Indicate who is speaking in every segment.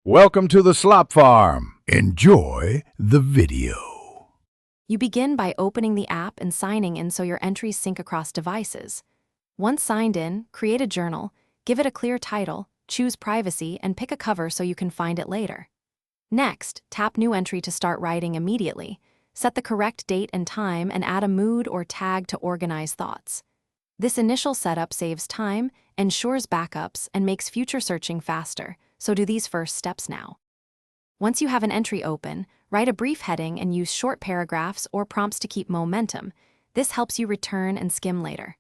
Speaker 1: Welcome to the Slop Farm. Enjoy the video.
Speaker 2: You begin by opening the app and signing in so your entries sync across devices. Once signed in, create a journal, give it a clear title, choose privacy, and pick a cover so you can find it later. Next, tap New Entry to start writing immediately. Set the correct date and time and add a mood or tag to organize thoughts. This initial setup saves time, ensures backups, and makes future searching faster, so do these first steps now. Once you have an entry open, write a brief heading and use short paragraphs or prompts to keep momentum. This helps you return and skim later.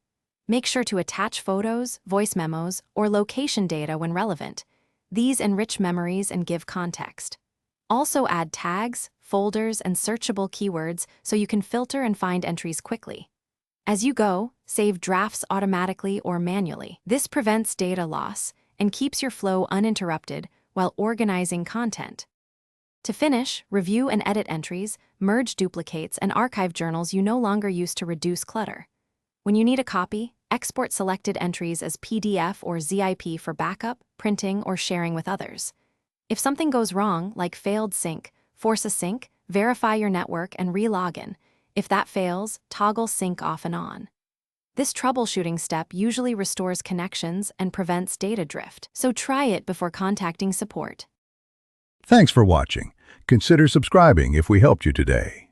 Speaker 2: Make sure to attach photos, voice memos, or location data when relevant. These enrich memories and give context. Also add tags, folders, and searchable keywords so you can filter and find entries quickly. As you go, save drafts automatically or manually. This prevents data loss and keeps your flow uninterrupted while organizing content. To finish, review and edit entries, merge duplicates, and archive journals you no longer use to reduce clutter. When you need a copy, export selected entries as PDF or ZIP for backup, printing, or sharing with others. If something goes wrong, like failed sync, force a sync, verify your network, and re-log in. If that fails, toggle sync off and on. This troubleshooting step usually restores connections and prevents data drift, so try it before contacting support.
Speaker 1: Thanks for watching. Consider subscribing if we helped you today.